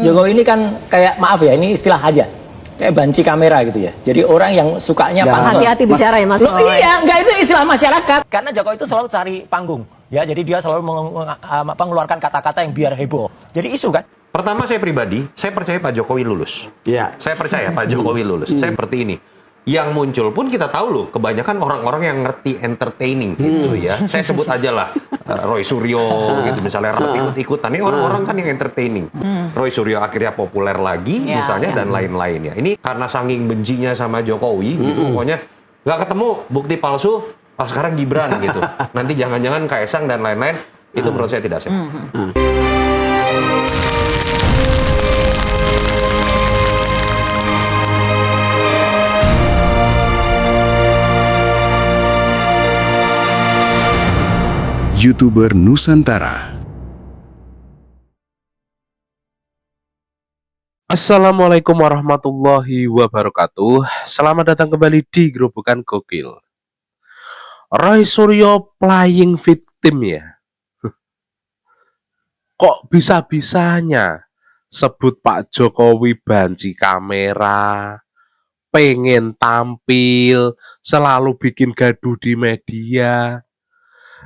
Jokowi ini kan kayak, maaf ya, ini istilah aja, kayak banci kamera gitu ya. Jadi orang yang sukanya pansos. Hati-hati bicara ya Mas. Iya, enggak, itu istilah masyarakat. Karena Jokowi itu selalu cari panggung. Ya, jadi dia selalu mengeluarkan kata-kata yang biar heboh. Jadi isu kan. Pertama, saya pribadi, saya percaya Pak Jokowi lulus. Iya. Saya percaya Pak Jokowi lulus. Saya seperti ini. Yang muncul pun kita tahu loh, kebanyakan orang-orang yang ngerti entertaining gitu ya. Saya sebut aja lah Roy Suryo gitu misalnya, ikut-ikutan. Ini orang-orang kan yang entertaining. Roy Suryo akhirnya populer lagi misalnya dan lain-lain ya. Ini karena saking bencinya sama Jokowi gitu, pokoknya nggak ketemu bukti palsu. Oh, sekarang Gibran gitu. Nanti jangan-jangan Kaesang dan lain-lain. Itu menurut saya tidak sehat. YouTuber Nusantara. Assalamualaikum warahmatullahi wabarakatuh. Selamat datang kembali di Gerobokan Gokil. Roy Suryo playing victim ya. Kok bisa-bisanya sebut Pak Jokowi banci kamera, pengen tampil, selalu bikin gaduh di media.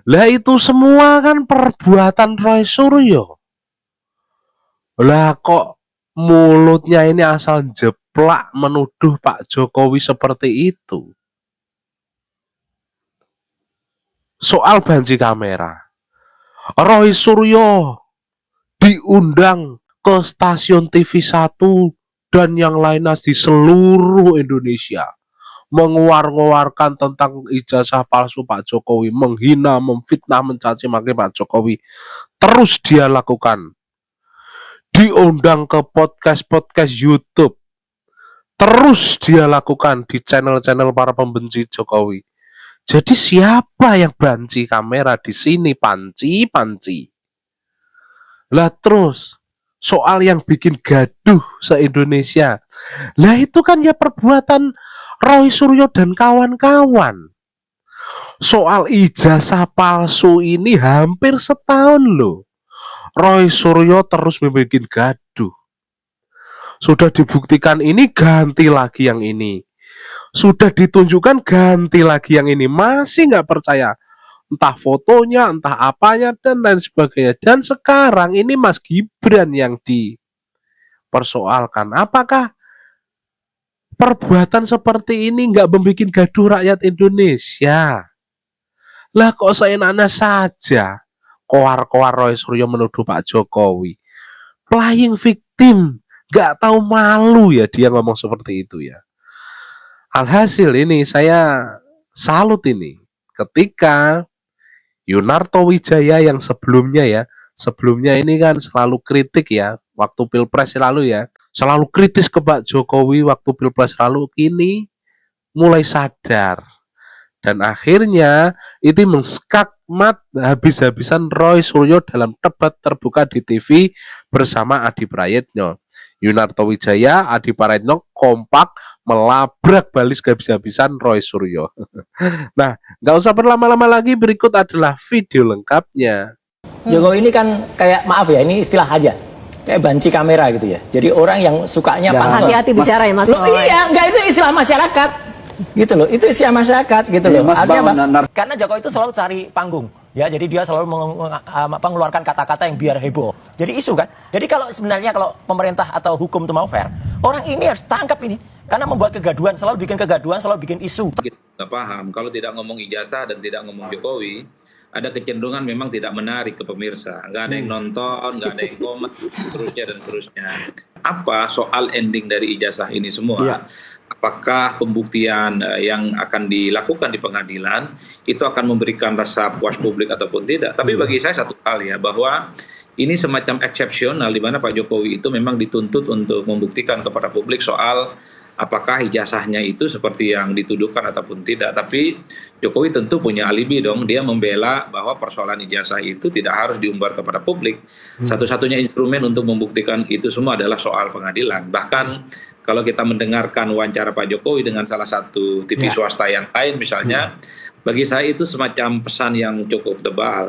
Lah itu semua kan perbuatan Roy Suryo. Lah kok mulutnya ini asal jeplak menuduh Pak Jokowi seperti itu. Soal banci kamera, Roy Suryo diundang ke stasiun TV1 dan yang lainnya di seluruh Indonesia, menguar-nguarkan tentang ijazah palsu Pak Jokowi, menghina, memfitnah, mencaci maki Pak Jokowi. Terus dia lakukan. Diundang ke podcast YouTube. Terus dia lakukan di channel-channel para pembenci Jokowi. Jadi siapa yang banci kamera di sini? Panci. Lah terus soal yang bikin gaduh se-Indonesia. Lah itu kan ya perbuatan Roy Suryo dan kawan-kawan. Soal ijazah palsu ini hampir setahun loh. Roy Suryo terus membuat gaduh. Sudah dibuktikan ini, ganti lagi yang ini. Sudah ditunjukkan, ganti lagi yang ini. Masih nggak percaya. Entah fotonya, entah apanya, dan lain sebagainya. Dan sekarang ini Mas Gibran yang dipersoalkan. Apakah perbuatan seperti ini nggak membuat gaduh rakyat Indonesia? Lah kok seenaknya saja koar-koar Roy Suryo menuduh Pak Jokowi. Playing victim. Nggak tahu malu ya dia ngomong seperti itu ya. Alhasil ini saya salut ini ketika Yunarto Wijaya yang sebelumnya ini kan selalu kritik ya waktu Pilpres lalu ya, selalu kritis ke Pak Jokowi waktu Pilpres lalu, kini mulai sadar dan akhirnya itu menskakmat habis-habisan Roy Suryo dalam debat terbuka di TV bersama Adi Prayitno. Yunarto Wijaya, Adi Prayitno kompak melabrak balis habis-habisan Roy Suryo. Nah, nggak usah berlama-lama lagi, berikut adalah video lengkapnya. Jokowi ini kan kayak, maaf ya, ini istilah aja, kayak banci kamera gitu ya. Jadi orang yang sukanya pansos. Hati-hati bicara ya Mas. Iya, enggak, itu istilah masyarakat. Gitu loh, itu istilah masyarakat gitu loh. Artinya karena Jokowi itu selalu cari panggung. Ya, jadi dia selalu mengeluarkan kata-kata yang biar heboh. Jadi isu kan. Jadi kalau sebenarnya kalau pemerintah atau hukum itu mau fair, orang ini harus tangkap ini. Karena membuat kegaduhan, selalu bikin kegaduhan, selalu bikin isu. Kita paham, kalau tidak ngomong ijazah dan tidak ngomong Jokowi, ada kecenderungan memang tidak menarik ke pemirsa. Nggak ada yang nonton, nggak ada yang komen, seterusnya dan seterusnya. Apa soal ending dari ijazah ini semua? Ya. Apakah pembuktian yang akan dilakukan di pengadilan itu akan memberikan rasa puas publik ataupun tidak? Tapi bagi saya satu hal ya, bahwa ini semacam eksepsional di mana Pak Jokowi itu memang dituntut untuk membuktikan kepada publik soal apakah ijazahnya itu seperti yang dituduhkan ataupun tidak. Tapi Jokowi tentu punya alibi dong, dia membela bahwa persoalan ijazah itu tidak harus diumbar kepada publik. Satu-satunya instrumen untuk membuktikan itu semua adalah soal pengadilan. Bahkan kalau kita mendengarkan wawancara Pak Jokowi dengan salah satu TV swasta yang lain misalnya, bagi saya itu semacam pesan yang cukup tebal.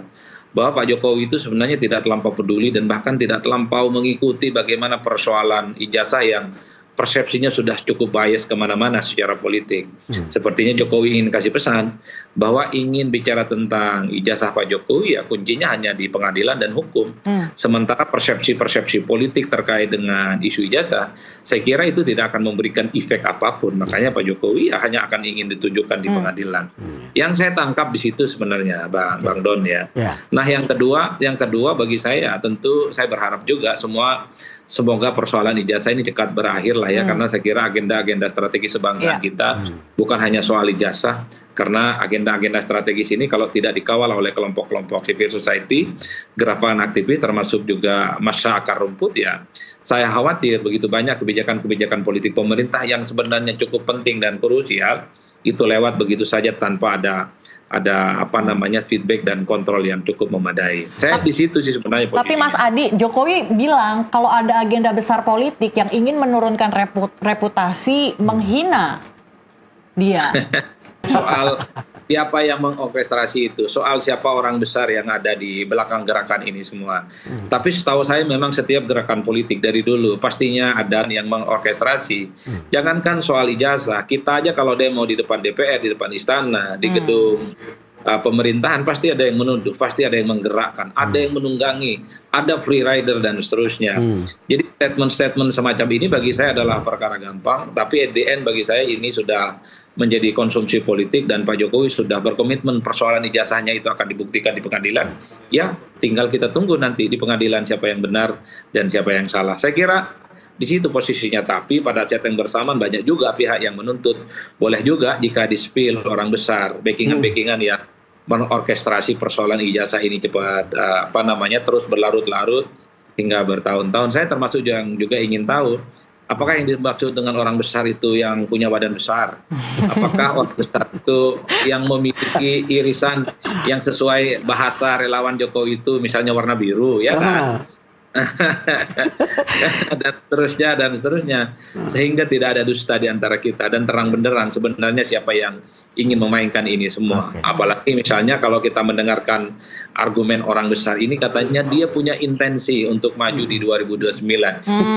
bahwa Pak Jokowi itu sebenarnya tidak terlampau peduli dan bahkan tidak terlampau mengikuti bagaimana persoalan ijazah yang persepsinya sudah cukup bias kemana-mana secara politik. Sepertinya Jokowi ingin kasih pesan bahwa ingin bicara tentang ijazah Pak Jokowi, ya kuncinya hanya di pengadilan dan hukum. Sementara persepsi-persepsi politik terkait dengan isu ijazah, saya kira itu tidak akan memberikan efek apapun. Makanya Pak Jokowi ya hanya akan ingin ditunjukkan di pengadilan. Yang saya tangkap di situ sebenarnya, Bang Don ya. Nah yang kedua bagi saya tentu saya berharap juga semoga persoalan ijazah ini cepat berakhir lah ya, karena saya kira agenda-agenda strategis kebangsaan kita bukan hanya soal ijazah, karena agenda-agenda strategis ini kalau tidak dikawal oleh kelompok-kelompok civil society, gerakan aktivis termasuk juga massa akar rumput, ya saya khawatir begitu banyak kebijakan-kebijakan politik pemerintah yang sebenarnya cukup penting dan krusial itu lewat begitu saja tanpa ada feedback dan kontrol yang cukup memadai. Saya di situ sih sebenarnya. Tapi Mas Adi, Jokowi bilang kalau ada agenda besar politik yang ingin menurunkan reputasi, menghina dia. Soal siapa yang mengorkestrasi itu, soal siapa orang besar yang ada di belakang gerakan ini semua. Tapi setahu saya memang setiap gerakan politik dari dulu pastinya ada yang mengorkestrasi. Jangankan soal ijazah, kita aja kalau demo di depan DPR, di depan istana, di gedung pemerintahan pasti ada yang menuduh, pasti ada yang menggerakkan, ada yang menunggangi, ada free rider dan seterusnya. Jadi statement-statement semacam ini bagi saya adalah perkara gampang, tapi at the end bagi saya ini sudah menjadi konsumsi politik dan Pak Jokowi sudah berkomitmen persoalan ijazahnya itu akan dibuktikan di pengadilan. Ya, tinggal kita tunggu nanti di pengadilan siapa yang benar dan siapa yang salah. Saya kira di situ posisinya, tapi pada saat yang bersamaan banyak juga pihak yang menuntut. Boleh juga jika di-spill orang besar, backingan-backingan yang mengorkestrasi persoalan ijazah ini cepat terus berlarut-larut hingga bertahun-tahun. Saya termasuk yang juga ingin tahu apakah yang dimaksud dengan orang besar itu yang punya badan besar? Apakah orang besar itu yang memiliki irisan yang sesuai bahasa relawan Jokowi itu misalnya warna biru, ya kan? dan seterusnya. Sehingga tidak ada dusta di antara kita dan terang benderang sebenarnya siapa yang ingin memainkan ini semua. Apalagi misalnya kalau kita mendengarkan argumen orang besar ini, katanya dia punya intensi untuk maju di 2029.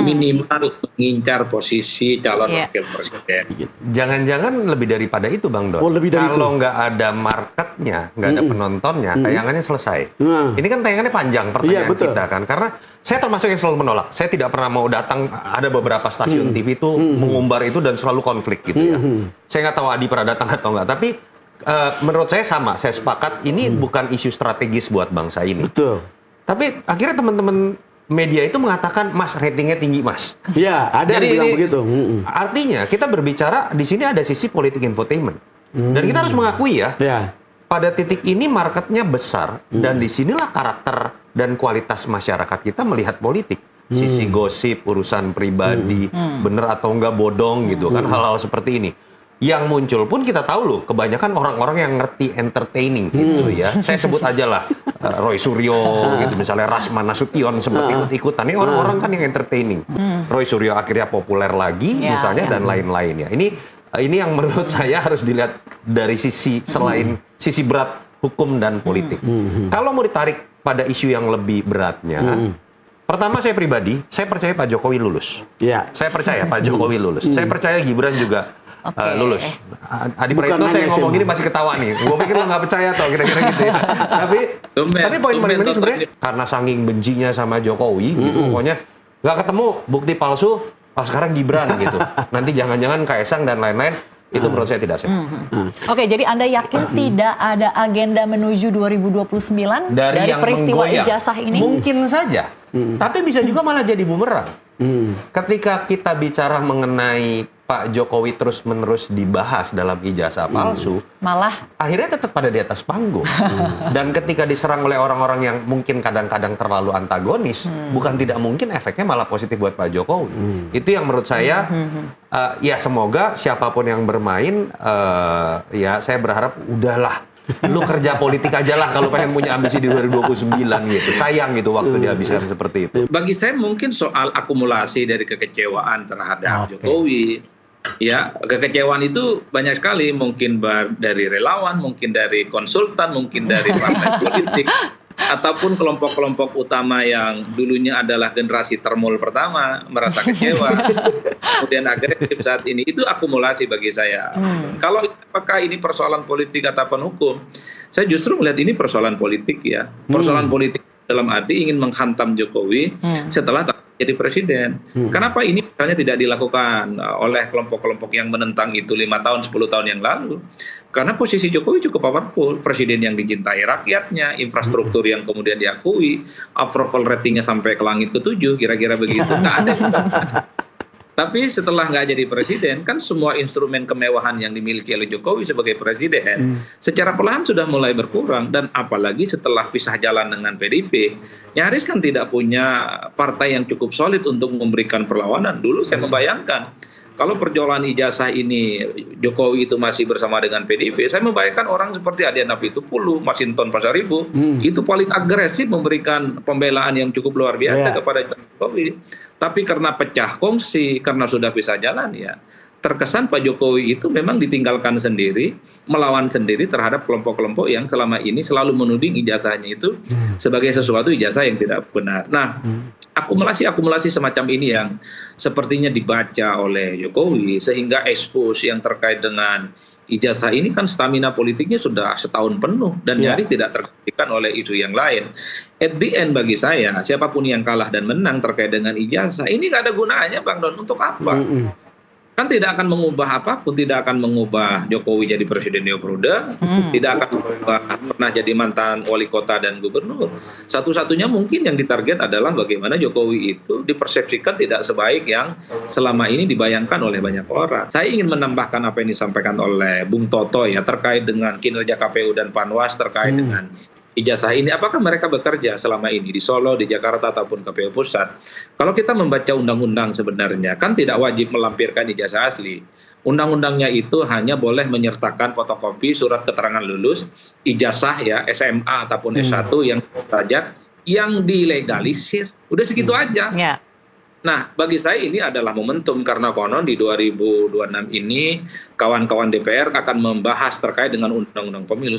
Minimal mengincar posisi calon wakil presiden. Jangan-jangan lebih daripada itu, Bang Don. Kalau nggak ada marketnya, nggak ada penontonnya, tayangannya selesai. Ini kan tayangannya panjang pertanyaan kita kan. Karena saya termasuk yang selalu menolak. Saya tidak pernah mau datang, ada beberapa stasiun TV itu mengumbar itu dan selalu konflik gitu ya. Saya nggak tahu Adi pernah datang atau nggak. Tapi menurut saya sama, saya sepakat ini bukan isu strategis buat bangsa ini. Betul. Tapi akhirnya teman-teman media itu mengatakan, Mas ratingnya tinggi, Mas. Iya, ada yang bilang begitu. Artinya kita berbicara di sini ada sisi politik infotainment. Dan kita harus mengakui ya, pada titik ini marketnya besar dan disinilah karakter dan kualitas masyarakat kita melihat politik. Sisi gosip, urusan pribadi, bener atau enggak bodong gitu kan, hal-hal seperti ini. Yang muncul pun kita tahu loh, kebanyakan orang-orang yang ngerti entertaining gitu ya. Saya sebut aja lah Roy Suryo gitu, misalnya Rasman Nasution seperti ikut-ikutan. Ini orang-orang kan yang entertaining. Roy Suryo akhirnya populer lagi misalnya dan lain-lain ya. Ini yang menurut saya harus dilihat dari sisi selain sisi berat hukum dan politik. Kalau mau ditarik pada isu yang lebih beratnya, pertama saya pribadi, saya percaya Pak Jokowi lulus. Saya percaya Pak Jokowi lulus. Saya percaya Gibran juga lulus. Adi Praetno saya ngomong gini masih ketawa nih. Gue pikir lo nggak percaya atau kira-kira gitu ya. Tapi poin paling penting sebenarnya karena saking bencinya sama Jokowi, gitu, pokoknya nggak ketemu bukti palsu. Sekarang Gibran gitu. Nanti jangan-jangan Kaesang dan lain-lain. Itu menurut saya tidak sehat. Oke, jadi Anda yakin tidak ada agenda menuju 2029 dari peristiwa ijazah ini? Mungkin saja. Tapi bisa juga malah jadi bumerang. Ketika kita bicara mengenai Pak Jokowi terus-menerus dibahas dalam ijazah palsu, malah akhirnya tetap pada di atas panggung. Dan ketika diserang oleh orang-orang yang mungkin kadang-kadang terlalu antagonis, bukan tidak mungkin efeknya malah positif buat Pak Jokowi. Itu yang menurut saya, ya semoga siapapun yang bermain, ya saya berharap udahlah, lu kerja politik aja lah kalau pengen punya ambisi di 2029 gitu. Sayang gitu waktu dihabiskan seperti itu. Bagi saya mungkin soal akumulasi dari kekecewaan terhadap Jokowi. Ya, kekecewaan itu banyak sekali, mungkin dari relawan, mungkin dari konsultan, mungkin dari partai politik. ataupun kelompok-kelompok utama yang dulunya adalah generasi termul pertama merasa kecewa, kemudian agresif saat ini, itu akumulasi bagi saya. Kalau apakah ini persoalan politik ataupun hukum, saya justru melihat ini persoalan politik ya, persoalan politik dalam arti ingin menghantam Jokowi setelah jadi presiden. Kenapa ini misalnya tidak dilakukan oleh kelompok-kelompok yang menentang itu 5 tahun, 10 tahun yang lalu? Karena posisi Jokowi cukup powerful, presiden yang dicintai rakyatnya, infrastruktur yang kemudian diakui, approval ratingnya sampai ke langit ke-7, kira-kira begitu. Nggak ada. Tapi setelah nggak jadi presiden, kan semua instrumen kemewahan yang dimiliki oleh Jokowi sebagai presiden secara perlahan sudah mulai berkurang. Dan apalagi setelah pisah jalan dengan PDIP, nyaris kan tidak punya partai yang cukup solid untuk memberikan perlawanan. Dulu saya membayangkan, kalau perjualan ijazah ini Jokowi itu masih bersama dengan PDIP, saya membayangkan orang seperti Adian Apitupulu, Masinton Pasaribu, itu paling agresif memberikan pembelaan yang cukup luar biasa kepada Jokowi. Tapi karena pecah kongsi, karena sudah pisah jalan ya, terkesan Pak Jokowi itu memang ditinggalkan sendiri, melawan sendiri terhadap kelompok-kelompok yang selama ini selalu menuding ijazahnya itu sebagai sesuatu ijazah yang tidak benar. Nah, akumulasi semacam ini yang sepertinya dibaca oleh Jokowi, sehingga expose yang terkait dengan ijazah ini kan stamina politiknya sudah setahun penuh dan nyaris tidak tergantikan oleh isu yang lain. At the end bagi saya, siapapun yang kalah dan menang terkait dengan ijazah, ini nggak ada gunanya Bang Don, untuk apa? Kan tidak akan mengubah apapun, tidak akan mengubah Jokowi jadi presiden periode, tidak akan mengubah pernah jadi mantan wali kota dan gubernur. Satu-satunya mungkin yang ditarget adalah bagaimana Jokowi itu dipersepsikan tidak sebaik yang selama ini dibayangkan oleh banyak orang. Saya ingin menambahkan apa yang disampaikan oleh Bung Toto ya, terkait dengan kinerja KPU dan Panwas terkait dengan ijazah ini. Apakah mereka bekerja selama ini di Solo, di Jakarta, ataupun KPU Pusat? Kalau kita membaca undang-undang sebenarnya, kan tidak wajib melampirkan ijazah asli. Undang-undangnya itu hanya boleh menyertakan fotokopi surat keterangan lulus, ijazah ya, SMA ataupun S1 yang derajat yang dilegalisir. Udah segitu aja. Nah, bagi saya ini adalah momentum karena konon di 2026 ini kawan-kawan DPR akan membahas terkait dengan undang-undang pemilu.